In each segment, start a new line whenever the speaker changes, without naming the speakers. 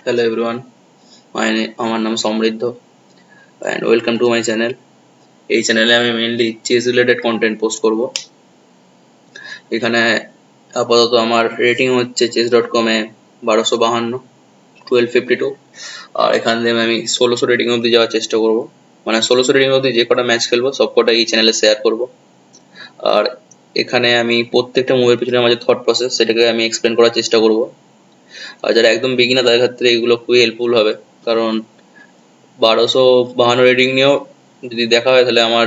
Hello everyone, আমার নাম সমৃদ্ধ and welcome to my channel. এই চ্যানেলে আমি mainly chess related content post করব। এখানে আপাতত আমার রেটিং হচ্ছে chess.com এ 1252 1252 আর এখান থেকে আমি 1600 রেটিং অবধি যাওয়ার চেষ্টা করব। মানে 1600 রেটিং অবধি যে কটা ম্যাচ খেলবো সব কটা এই চ্যানেলে শেয়ার করব। আর এখানে আমি প্রত্যেকটা মুভের পিছনে আমার যে থট প্রসেস সেটাকে আমি এক্সপ্লেন করার চেষ্টা করব। আর যারা একদম বিগিনার তাদের ক্ষেত্রে এগুলো খুবই হেল্পফুল হবে, কারণ 1252 রেটিং নিয়েও যদি দেখা হয় তাহলে আমার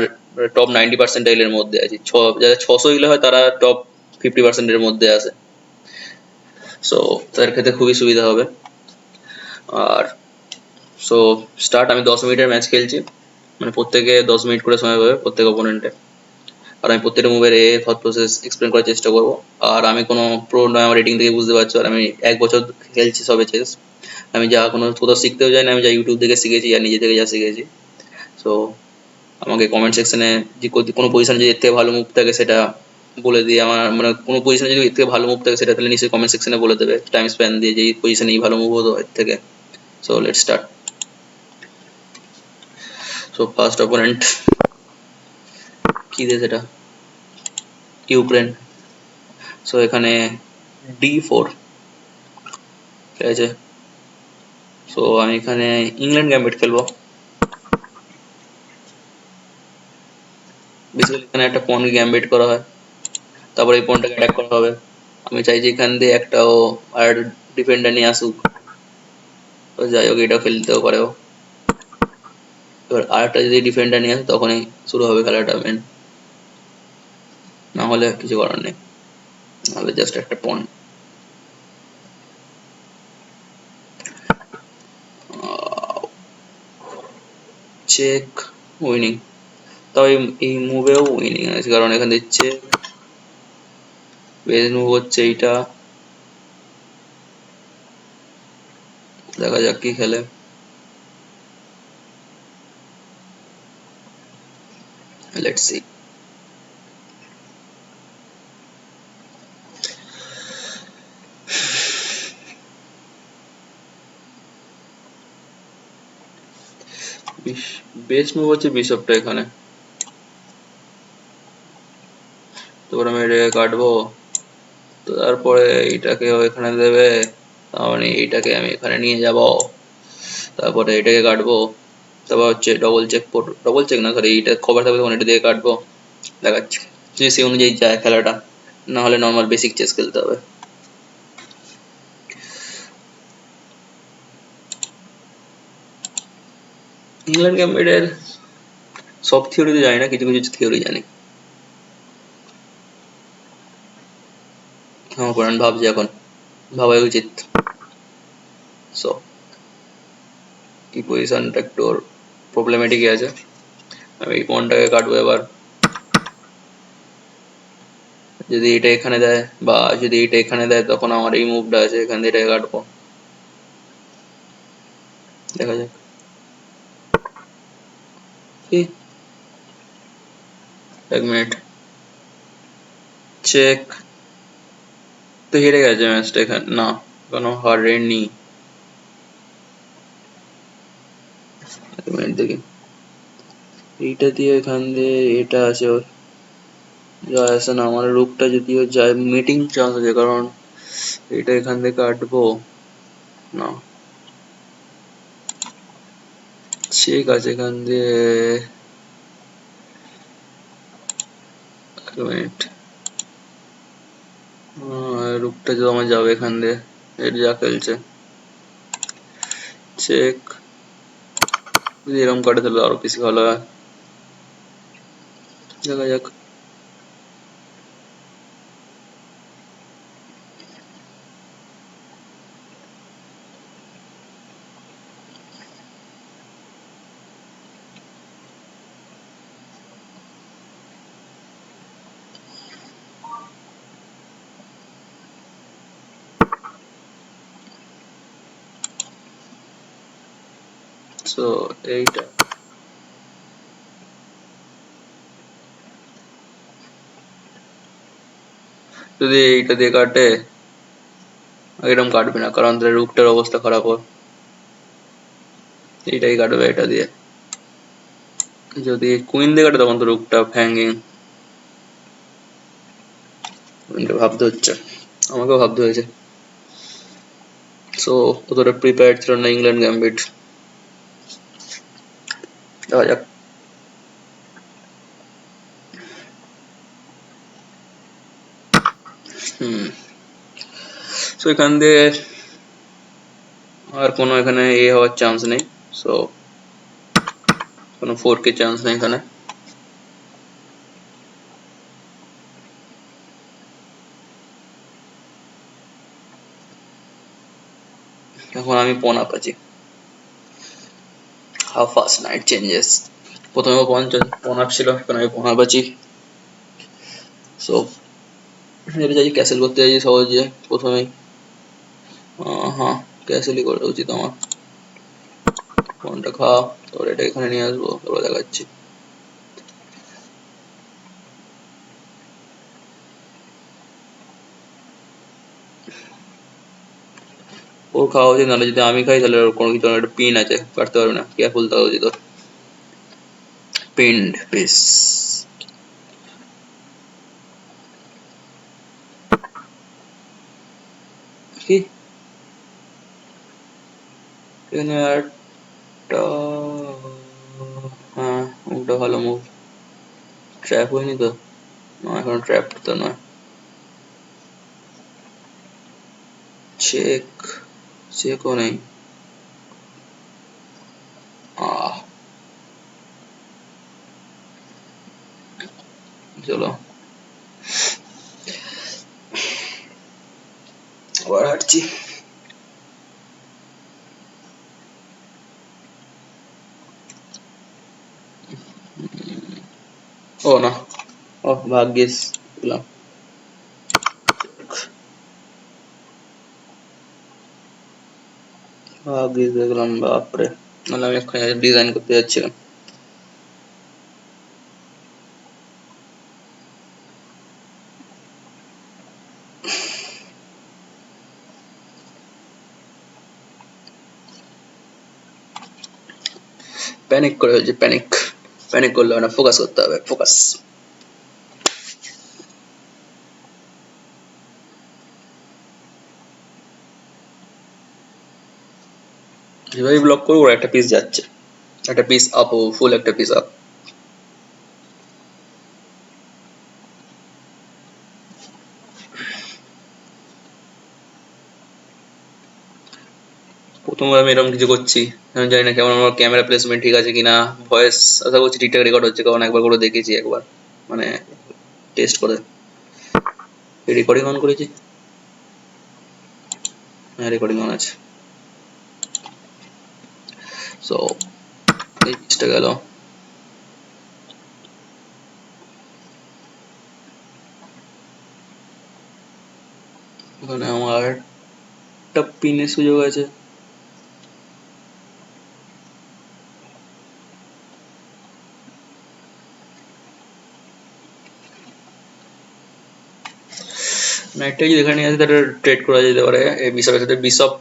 টপ 90% মধ্যে আছি। যারা 600 এগুলো হয় তারা টপ 50%-এর মধ্যে আছে। সো তাদের ক্ষেত্রে খুবই সুবিধা হবে। আর সো স্টার্ট, আমি 10 মিনিটের ম্যাচ খেলছি, মানে প্রত্যেকে 10 মিনিট করে সময় পাবে প্রত্যেক অপোনেন্টে। আর আমি প্রত্যেকটা মুভের থট প্রসেস এক্সপ্লেন করার চেষ্টা করবো। আর আমি কোনো প্রো নয়, আমার রেটিং থেকে বুঝতে পারছো। আর আমি 1 বছর খেলছি সবে চেস। আমি যা কোনো কোথাও শিখতেও যাই না, আমি যা ইউটিউব থেকে শিখেছি আর নিজে থেকে যা শিখেছি। সো আমাকে কমেন্ট সেকশনে যে কোনো পজিশনে যদি এর থেকে ভালো মুভ থাকে সেটা বলে দিয়ে, আমার মানে কোনো পজিশনে যদি এর থেকে ভালো মুভ থাকে সেটা তাহলে নিশ্চয়ই কমেন্ট সেকশনে বলে দেবে টাইম স্প্যান দিয়ে যে এই পজিশনে এই ভালো মুভ হতো এর থেকে। So let's start. So first opponent কি দেশ, এটা ইউক্রেন। সো এখানে D4 ঠিক আছে। সো আমি এখানে ইংল্যান্ড গ্যাম্বিট খেলবো। বেসিক্যালি এখানে একটা পন গ্যাম্বিট করা হয়, তারপর এই পনটাকে অ্যাটাক করা হবে। আমি চাই যে এখান দিয়ে একটাও আর ডিফেন্ডার নিয়ে আসুক। তো যাই হোক, এটাও খেলতেও পারে ও। এবার আরেকটা যদি ডিফেন্ডার নিয়ে আসে তখনই শুরু হবে খেলাটা মেন, না হলে কিছু করার নেই, নাহলে জাস্ট একটা পন। Check, winning. তবে এই মুভেও উইনিং আছে, কারণ এখান থেকে চেক, বেস মুভ হচ্ছে এইটা। দেখা যাক কি খেলে। Let's see. বেস মুভ হচ্ছে বিশপটা এখানে। তারপর আমি এটাকে কাটবো, তো তারপরে এইটাকে এখানে দেবে, তার মানে এইটাকে আমি এখানে নিয়ে যাব। তারপরে এটাকে কাটবো, তারপর হচ্ছে ডবল চেক না, সরি, এইটা কভার থাকবে তখন এটা দিয়ে কাটবো। দেখাচ্ছি যদি সেই অনুযায়ী যায় খেলাটা, না হলে নর্মাল বেসিক চেস খেলতে হবে। ইংল্যান্ড গ্যাম্বিটের সব থিওরিতে জানি না, কিছু কিছু থিওরি জানি। আমার অপোনেন্ট ভাবছি, এখন ভাবাই উচিত। সো কি পজিশনটা একটু প্রবলেমেটিকই আছে। আমি এই পয়েন্টটাকে কাটবো এবার। যদি এটা এখানে দেয় বা যদি এটা এখানে দেয় তখন আমার এই মুভটা আছে, এখান দিয়ে এটাকে কাটবো। দেখা যাক। এক মিনিট, চেক। তো হেরে গেছে ম্যাচটা এখানে, না কোনো হারেনি। এক মিনিট দেখি, এইটা দিয়ে এখান দিয়ে এটা আছে ওর, যায় আসে না। আমার রুকটা যদিও যায়, মিটিং চান্স আছে, কারণ এটা এখান থেকে কাটবো না। ঠিক আছে, এখান দিয়ে এক মিনিট, রুকটা তো আমার যাবে এখান দিয়ে, এর যা খেলছে। চেক, যদি এরকম কাটে তাহলে আরো বেশি ভালো হয়। দেখা যাক। সো এইটা যদি এইটা দিয়ে কাটে, এরকম কাটবে না, কারণ তাহলে রুকটার অবস্থা খারাপ হয়। এইটাই কাটবে এটা দিয়ে। যদি কুইন দিয়ে কাটে তখন তো রুকটা হ্যাঙ্গিং। ভাবতে হচ্ছে, আমাকেও ভাবতে হয়েছে। সো অতটা প্রিপেয়ার্ড ছিল না ইংল্যান্ড গ্যাম্বিট। দেখা যাক। সো এখান দিয়ে আর কোনো এখানে হওয়ার চান্স নেই। সো কোনো 4K চান্স নেই এখানে। এখন আমি পন আপ আছি। How fast night changes. প্রথমে পন আপ ছিল, এখন আমি পন আপ আছি। সো এটা চাইছি ক্যাসেল করতে চাইছি সহজে প্রথমেই। হ্যাঁ ক্যাসেলই করা উচিত আমার। ফোনটা খাওয়া, তারপর এটা এখানে নিয়ে আসবো, তারপর দেখাচ্ছি। ও খাওয়া উচিত, নাহলে যদি আমি খাই তাহলে ওর কোনো কিছু একটা পিন আছে, কাটতে পারবে না। কেয়ারফুল থাকা উচিত ওর। পিন্ড পিস। কি এখানে একটা, হ্যাঁ ওটা ভালো মুভ। ট্র্যাপ হয়নি তো? না এখন ট্র্যাপ তো নয়। চেক, চেকও নেই। চলো আবার হাঁটছি। ও না, ও ভাগ্যিস দেখলাম। ভাগ্যিস দেখলাম, বাপরে, নাহলে আমি এক্ষুনি ডিজাইন করতে যাচ্ছিলাম। প্যানিক করে ফেলছি, প্যানিক। প্যানিক করলে না, ফোকাস করতে হবে, ফোকাস। যেভাবে ব্লক করবো ওর একটা পিস যাচ্ছে, একটা পিস আপ, ও ফুল একটা পিস আপ। প্রথমবার আমি এরকম কিছু করছি, আমি জানি না কেমন আমার ক্যামেরা প্লেসমেন্ট ঠিক আছে কিনা, ভয়েস আশা করছি ঠিকঠাক রেকর্ড হচ্ছে, কারণ একবার করে দেখেছি, একবার মানে টেস্ট করে। রেকর্ডিং অন করেছি, হ্যাঁ রেকর্ডিং অন আছে। সো এই জিনিসটা গেল। ওখানে আমার একটা পিনের সুযোগ আছে। নাইটটা যদি এখানে আছে তাহলে ট্রেড করা যেতে পারে এই বিশপের সাথে। বিশপ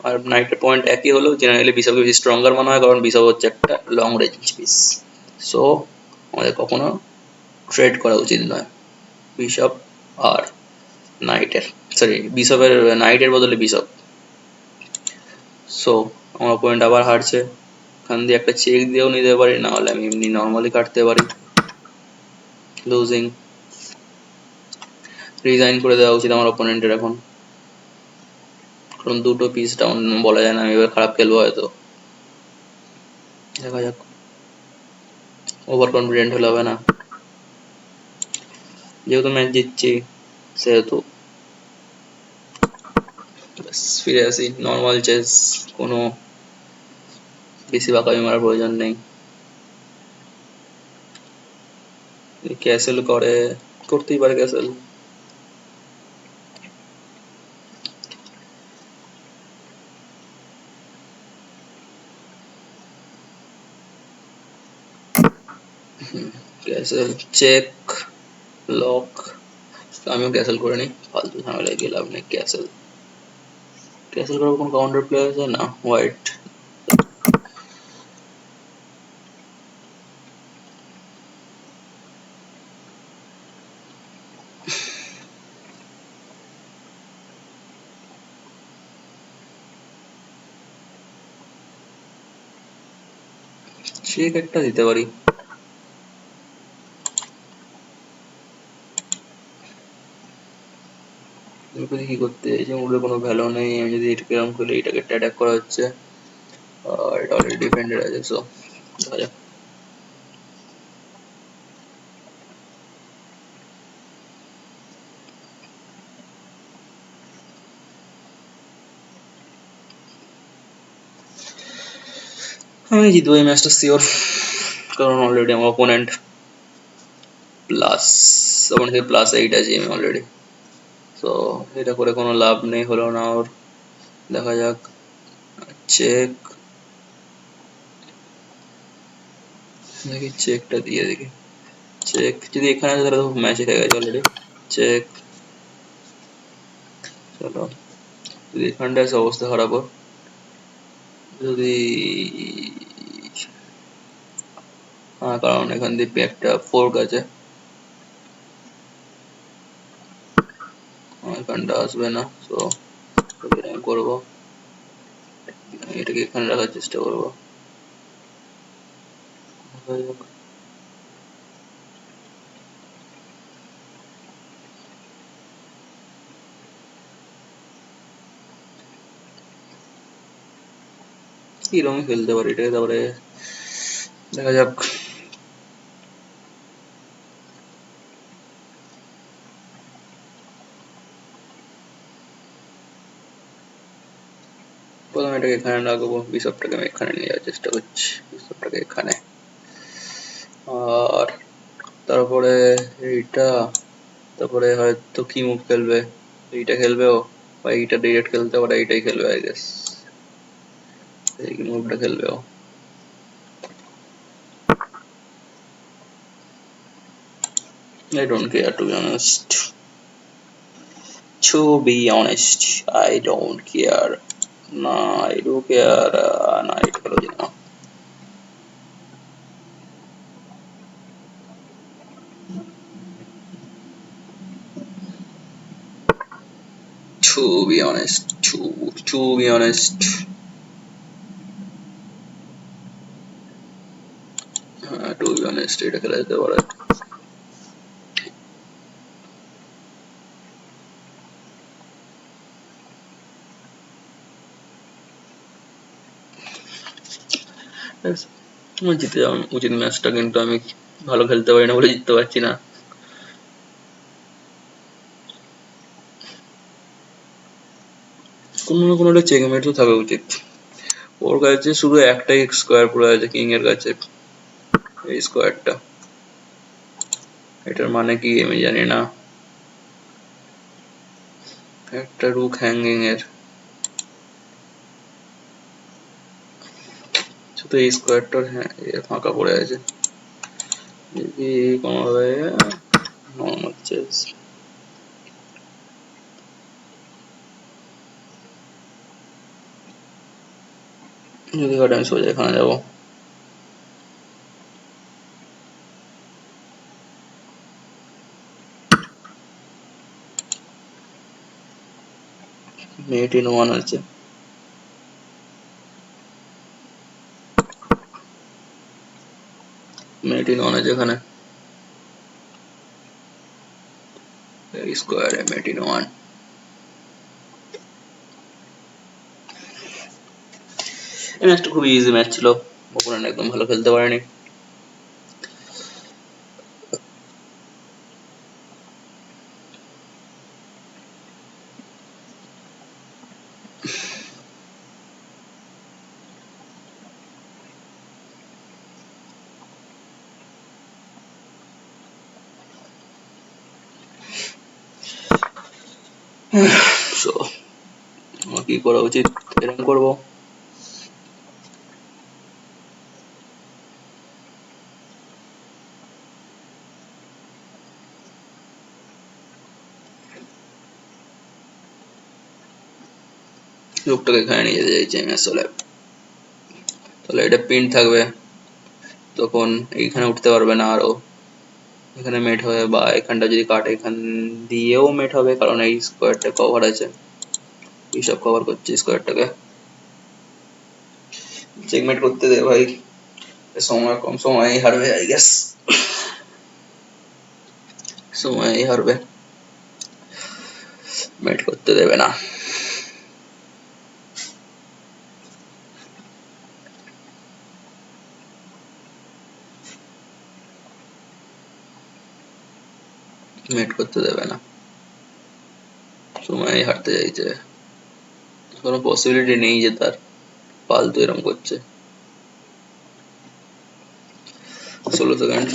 আর নাইটের পয়েন্ট একই হলো, জেনারেলি বিশপকে বেশি স্ট্রঙ্গার মনে হয়, কারণ বিশপ হচ্ছে একটা লং রেঞ্জ পিস। সো আমাদের কখনো ট্রেড করা উচিত নয় বিশপ আর নাইটের, সরি বিশপের, নাইটের বদলে বিশপ। সো আমার পয়েন্ট আবার হারছে, এখান দিয়ে একটা চেক দিয়েও নিতে পারি, না হলে আমি এমনি নর্মালি কাটতে পারি। লুজিং, রিজাইন করে দেওয়া উচিত আমার অপোনেন্টের এখন, কারণ দুটো পিস ডাউন, বলা যায় না আমি এবার খারাপ খেলবো হয়তো। দেখা যাক, ওভার কনফিডেন্ট হলে হবে না, যেহেতু ম্যাচ জিতছি সেহেতু। ফিরে আসি নর্মাল চেস, কোনো বেশি বাঁকামি মারার প্রয়োজন নেই। ক্যাসেল করে, করতেই পারে ক্যাসেল। Castle, check, lock. আমিও ক্যাসেল করে নিই, ফালতু ঝামেলায় গিয়ে লাভ নেই। ক্যাসেল, ক্যাসেল করার কোনো কাউন্টার প্লে আছে না? হোয়াইট, চেক একটা দিতে পারি। কি করতে চাইছে, মুভের কোনো ভ্যালু নেই। আমি যদি এটাকে এরকম করলে এটাকে অ্যাটাক করা হচ্ছে, আর এটা অলরেডি ডিফেন্ডেড আছে। সো দেখা যাক। আমি জিতবো এই ম্যাচটা শিওর, কারণ অলরেডি আমার অপোনেন্ট প্লাস +8 আছে আমি অলরেডি। সো এটা করে কোনো লাভ নেই, হলো না ওর। দেখা যাক। চেক দেখি, চেকটা দিয়ে দেখি। চেক যদি এখানে আছে তাহলে তো ম্যাচ হেরে গেছে অলরেডি। চেক, চলো। যদি এখানটা আছে অবস্থা খারাপ হয়। যদি হ্যাঁ, কারণ এখান দিয়ে একটা ফোর্ক আছে, এখানটা আসবে না। সো আমি করবো, এটাকে এখানে রাখার চেষ্টা করবো। এরকমই খেলতে পারি এটাকে, তারপরে দেখা যাক। প্রথমে এটাকে এখানে রাখবো, বিশপটাকে আমি এখানে নিয়ে যাওয়ার চেষ্টা করছি, বিশপটাকে এখানে। আর তারপরে এইটা, তারপরে হয়তো কি মুভ খেলবে, এইটা খেলবে ও, বা এইটা ডিরেক্ট খেলতে পারে, এইটাই খেলবে আই গেস। এই মুভটা খেলবে ও। I don't care, to be honest. To be honest, I don't care. না, I do care. না, এটা খেলো না। To be honest, to be honest. To be honest, এটা খেলা যেতে পারে। আমার জিতে যাওয়া উচিত ম্যাচটা, কিন্তু আমি ভালো খেলতে পারি না বলে জিততে পারছি না। কোনো না কোনো একটা চেকমেট তো থাকা উচিত। ওর কাছে শুধু একটাই স্কোয়ার পড়ে আছে, কিং এর কাছে, এই স্কোয়ারটা। এটার মানে কি আমি জানি না। একটা রুক হ্যাঙ্গিং এর, শুধু এই স্কোয়ারটার ফাঁকা পড়ে আছে। যদি কোনোভাবে হচ্ছে, যদি কাটে আমি সোজা এখানে যাবো। মেট ইন 1 আছে, মেট ইন 1 আছে এখানে, এই স্কোয়ারে মেট ইন 1। এই ম্যাচটা খুবই ইজি ম্যাচ ছিল, অপোনেন্ট একদম ভালো খেলতে পারেনি। সো আমার কি করা উচিত, এরকম করবো। লোকটাকে এখানে নিয়ে যেতে চাইছি আমি আসলে, তাহলে এটা পিন থাকবে, তখন এইখানে উঠতে পারবে না আরো। এখানে মেট হবে, বা এখানটা যদি কাটে এখান দিয়েও মেট হবে, কারণ এই স্কোয়ারটা কভার আছে, এইসব কভার করছে স্কোয়ারটাকে। চেকমেট করতে দে ভাই, সময় কম, সময়ই হারবে আই গেস, সময়ই হারবে, মেট করতে দেবে না। মেট করতে দেবে না, সময়ই হারতে চাইছে, কোনো পসিবিলিটি নেই যে তার, ফালতু এরম করছে। 16 সেকেন্ড।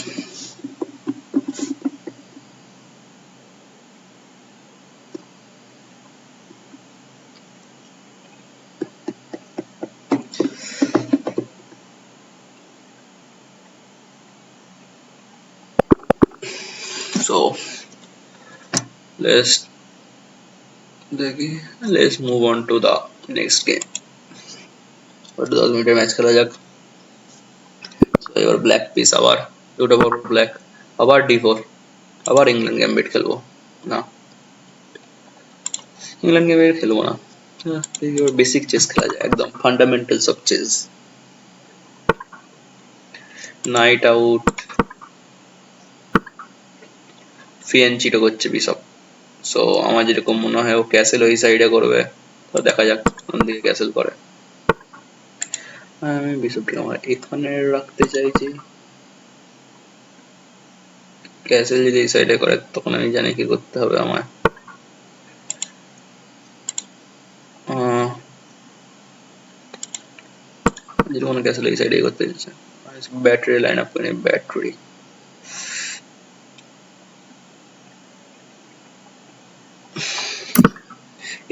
So let's দেখি, let's move on to the next game. 10 মিনিটের ম্যাচ খেলা যাক। এবার ব্ল্যাক পিস, আবার দুটো বড় ব্ল্যাক, আবার D4, আবার ইংল্যান্ড গ্যাম্বিট খেলবো না, ইংল্যান্ড গ্যাম্বিট খেলবো না, এবার বেসিক চেস খেলা যায়, একদম fundamentals of chess. Knight out, fianchetto করছে বিশপ, সো আমার যেরকম মনে হয় ও ক্যাসেল ওই সাইডে করবে, তো দেখা যাক কোন দিকে ক্যাসেল করে। আমি বিশপটাকে আমার এখানে রাখতে চাইছি, ক্যাসেল যদি এই সাইডে করে তখন আমি জানি কি করতে হবে আমার। যেরকম ক্যাসেল এই সাইডে করতে চাইছে, ব্যাটারি লাইন আপ করে, ব্যাটারি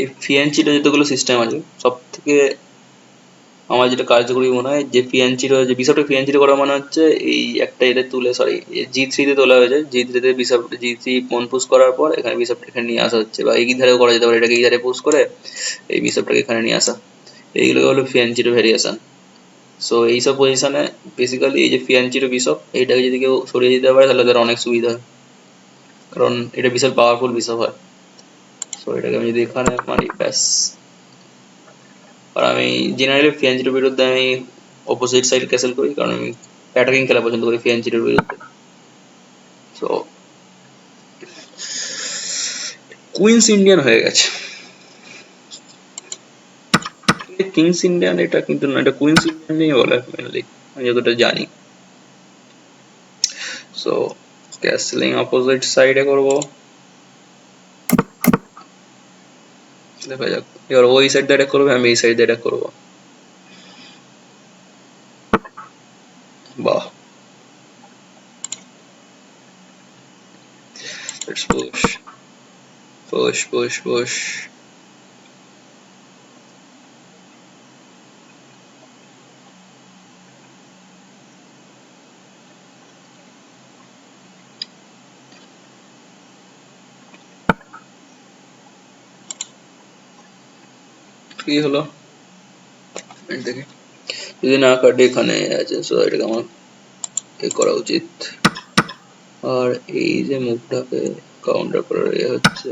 এই ফিয়ানচিটো যতগুলো সিস্টেম আছে সব থেকে আমার যেটা কার্যকরী মনে হয়, যে ফিয়ানচিটো, যে বিশপটা ফিয়ানচিটো করা মানে হচ্ছে এই একটা এটা তুলে, সরি G3 তে তোলা হয়েছে, G3 তে বিশপ G3 পন পুশ করার পর এখানে বিশপটা এখানে নিয়ে আসা হচ্ছে, বা এই ধারেও করা যেতে পারে, এটাকে এই ধারে পুশ করে এই বিশপটাকে এখানে নিয়ে আসা, এইগুলো হলো ফিয়ানচিটো ভ্যারিয়েশন। সো এইসব পজিশনে বেসিক্যালি এই যে ফিয়ানচিটো বিশপ এইটাকে যদি কেউ সরিয়ে দিতে পারে তাহলে তার অনেক সুবিধা হয়, কারণ এটা বিশাল পাওয়ারফুল বিশপ হয়। সো এটাকে আমি যদি এখানে মারি ব্যাস। আর আমি জেনারেলি ফিয়ানচিটোর বিরুদ্ধে আমি অপোজিট সাইড ক্যাসেল করি, কারণ আমি অ্যাটাকিং খেলা পছন্দ করি ফিয়ানচিটোর বিরুদ্ধে। সো কুইন্স ইন্ডিয়ান হয়ে গেছে, কিংস ইন্ডিয়ান এটা কিন্তু না, এটা কুইন্স ইন্ডিয়ান নিয়ে বলে মেনলি আমি যতটা জানি। সো ক্যাসলিং অপোজিট সাইডে করবো, দেখা যাক। এবার ওই সাইড দিয়ে অ্যাটাক করবে, আমি এই সাইড দিয়ে অ্যাটাক করবো। বাহ, let's push push push push. কি হলো দেখি, যদি না কাটে এখানে আছে, সো এটাকে আমার এ করা উচিত। আর এই যে মুভটাকে কাউন্টার করার ইয়ে হচ্ছে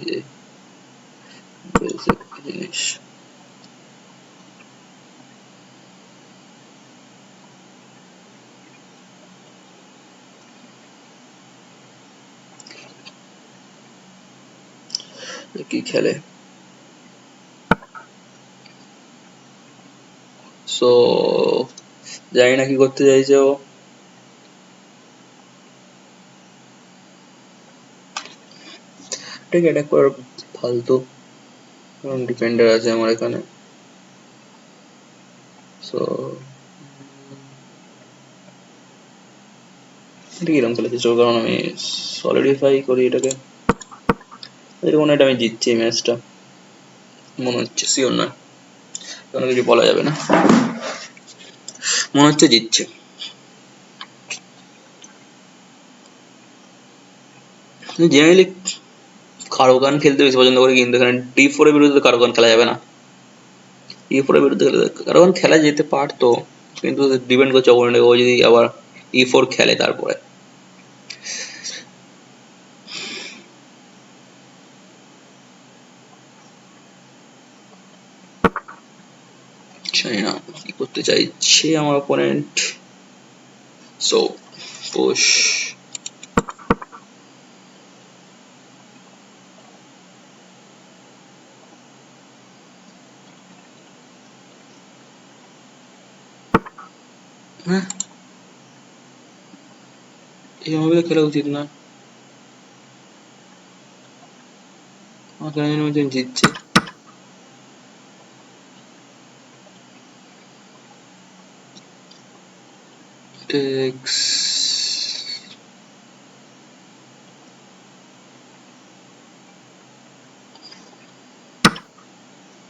যে বেসিক জিনিস, কি খেলে। সো জানি না কি করতে চাইছে ও, ঠিক অ্যাটাক করার ফালতু, কারণ ডিফেন্ডার আছে আমার এখানে। সো এটা কিরকম খেলেছে চো, কারণ আমি সলিডিফাই করি এটাকে, এরকম এটা আমি জিতছি এই ম্যাচটা মনে হচ্ছে, শিওর না, কোনো কিছু বলা যাবে না, মনে হচ্ছে জিতছে। জেনারেলি কারোগান খেলতে বেশি পছন্দ করি, কিন্তু এখানে D4 এর বিরুদ্ধে কারোগান খেলা যাবে না, E4 এর বিরুদ্ধে কারোগান খেলা যেতে পারতো, কিন্তু ডিপেন্ড করছে অপোনেন্টে, ও যদি আবার E4 খেলে তারপরে। জানি না কি করতে চাইছে আমার অপোনেন্ট, So push. হ্যাঁ, এইভাবে খেলা উচিত না। আমার কেন জানি মনে হচ্ছে জিতছে। টেক্স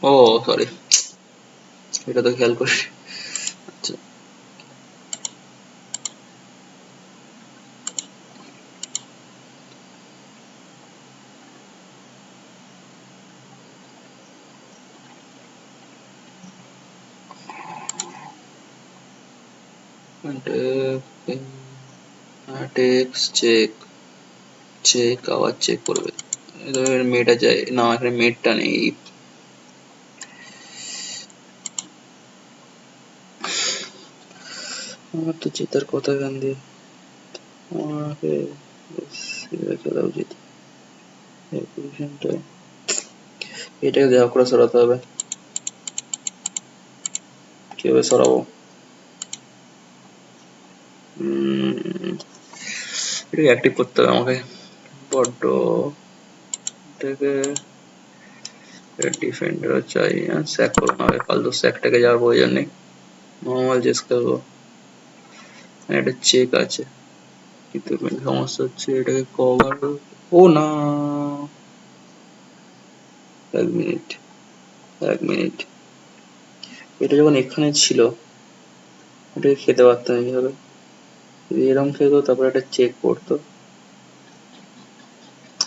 ও সরি, এটা তো খেয়াল করি। আচ্ছা, টেক্স চেক, চেক আবার চেক করবে। মেটা চাই না, এখানে মেটটা নেই। আমার তো জেতার কথা এখান দিয়ে, আমাকে খেলা উচিত এই পজিশনটায়। এটাকে যা করে সরাতে হবে। কিভাবে সরাবো? এটাকে অ্যাক্টিভ করতে হবে আমাকে। বড্ড এটাকে ডিফেন্ডার চাই, স্যাক করবো না, ফালতু স্যাকটাকে যাওয়ার প্রয়োজন নেই। নর্মাল চেস খেলবো। একটা চেক আছে, কিন্তু মেন সমস্যা হচ্ছে এটাকে কভার। ও না, এক মিনিট, এক মিনিট। এটা যখন এখানে ছিল এটাকে খেতে পারতাম এইভাবে, যদি এরকম খেতো তারপর একটা চেক করতো।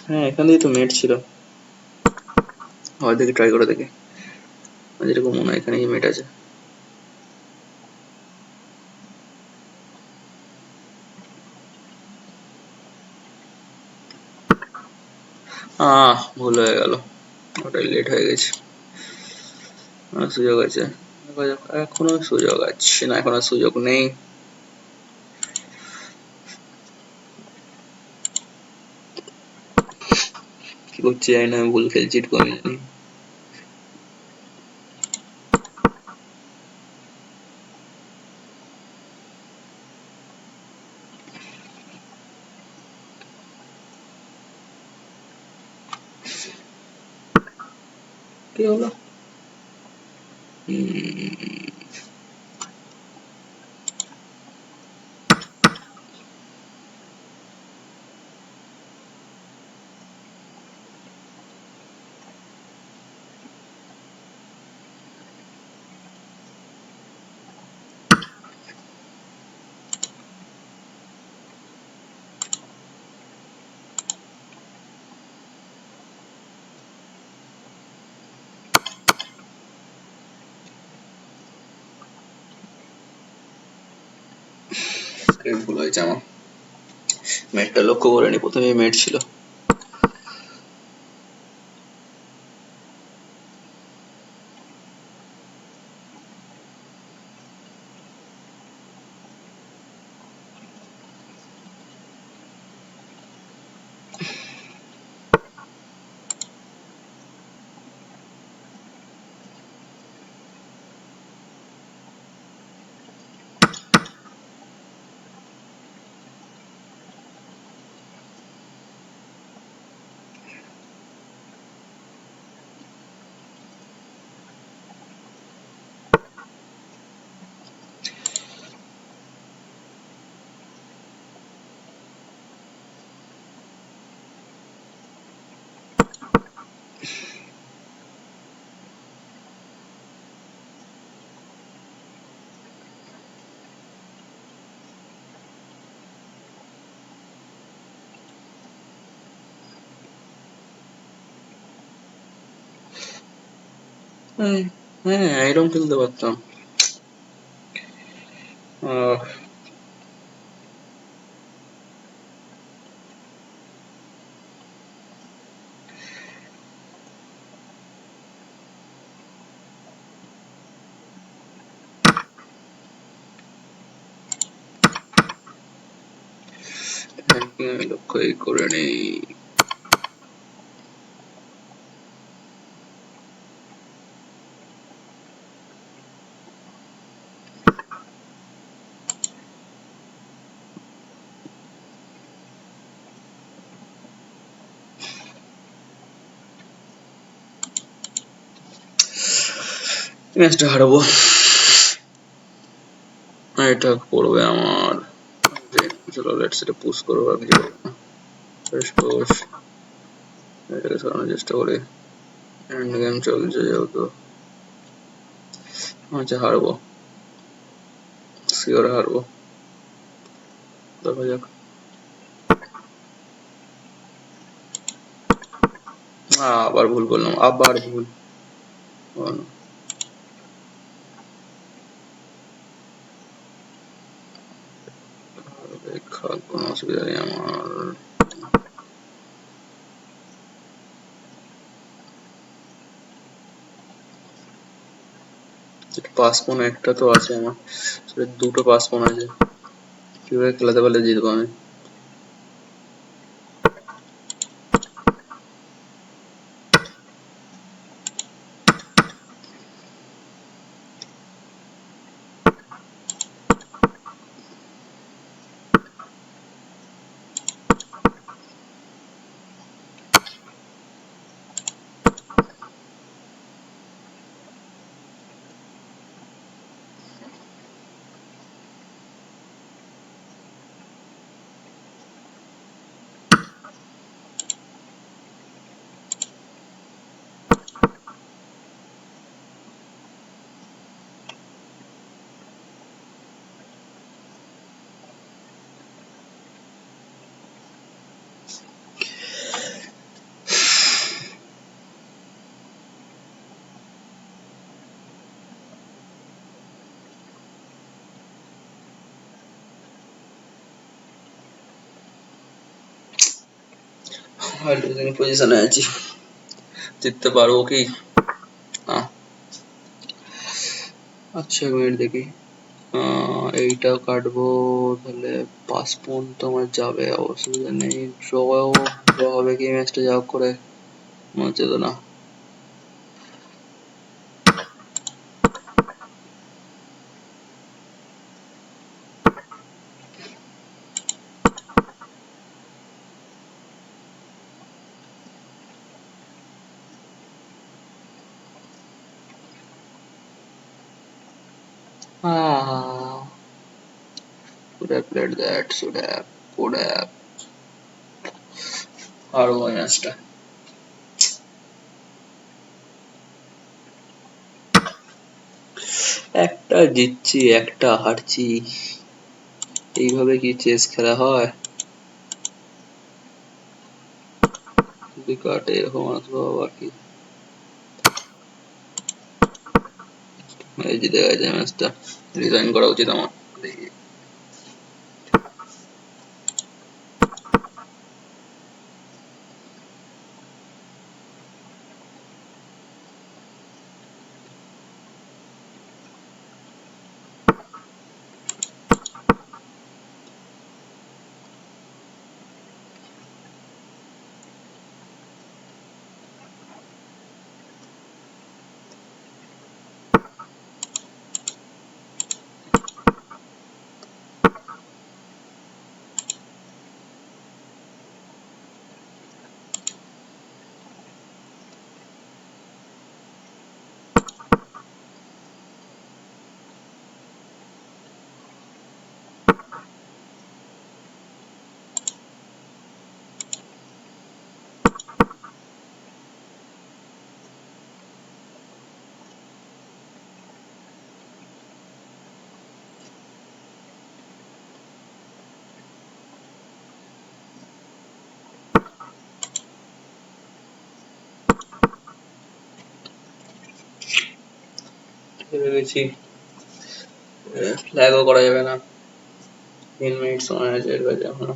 হ্যাঁ, এখান দিয়েই তো মেট ছিল। আবার দেখি, ট্রাই করে দেখি। যেরকম মনে হয় এখানেই মেট আছে। ভুল হয়ে গেল, ওটাই লেট হয়ে গেছে। সুযোগ আছে, এখনো সুযোগ আছে না, এখনো সুযোগ নেই। কি করছি জানি না, ভুল খেলছি একটু, আমি জানি। কি হলো? ভুল হয়েছে আমার, মেটটা লক্ষ্য করিনি, প্রথমে মেট ছিল। হ্যাঁ, এরকম খেলতে পারতাম। লক্ষ্যই করে নেই। ম্যাচটা হারাবো, এটা করবে আমার। চলো লেটস এটা পুশ করবো, আর কিছু করবো না। পুশ, এটাকে সরানোর চেষ্টা করি। এন্ড গেম চলছে যেহেতু, আচ্ছা হারবো, শিওর হারবো, দেখা যাক। আবার ভুল করলাম, আবার ভুল। কোনো অসুবিধা নেই আমার। পাসপোন একটা তো আছে আমার, দুটো পাসপোন আছে, কিভাবে খেলাতে পারলে জিতবো আমি। লুজিং পজিশনে আছি, জিততে পারবো কি না। আচ্ছা মিনিট দেখি, এইটা কাটবো, তাহলে পাসপোন তো আমার যাবে, অসুবিধা নেই। ড্র হবে কি ম্যাচটা, যা হোক করে, মনে হচ্ছে তো না। Should have played that, could have. হারবো এই ম্যাচটা। একটা জিতছি, একটা হারছি, এইভাবে কি চেস খেলা হয়? যদি কাটে এরকম আসবো আবার কি। এই জিতে গেছে ম্যাচটা, রিজাইন করা উচিত আমার। দেখি হেরে গেছি, ফ্ল্যাগও করা যাবে না, 3 মিনিট সময় আছে এর কাছে এখনো।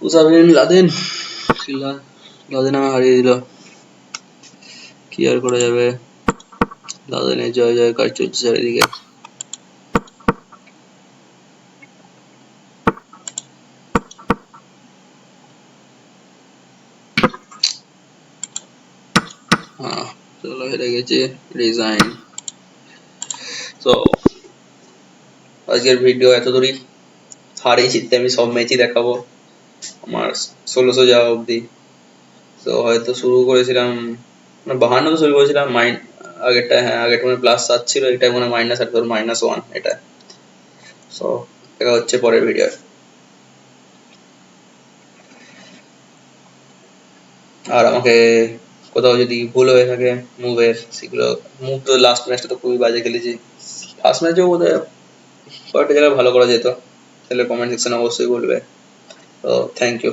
উসাবিন লাদেন, লাদেন আমায় হারিয়ে দিল, কি আর করা যাবে। লাদেনের জয় জয়কার চলছে চারিদিকে। হেরে গেছি, রিজাইন। তো আজকের ভিডিও এত দূরই, হারেই জিততে আমি সব ম্যাচই দেখাবো আমার 1600 যাওয়া অবধি। তো হয়তো শুরু করেছিলাম মানে 52 শুরু করেছিলাম, আগেরটা, হ্যাঁ আগেরটা মানে +7 ছিল, এটা মনে হয় মাইনাস, আর তোর -1 এটা। সো দেখা হচ্ছে পরের ভিডিও। আর আমাকে কোথাও যদি ভুল হয়ে থাকে মুভের, সেগুলো, মুভ তো লাস্ট ম্যাচটা তো খুবই বাজে খেলেছি, ফার্স্ট ম্যাচেও বোধহয় কয়েকটা জায়গায় ভালো করা যেত, তাহলে কমেন্ট সেকশনে অবশ্যই বলবে। তো থ্যাংক ইউ।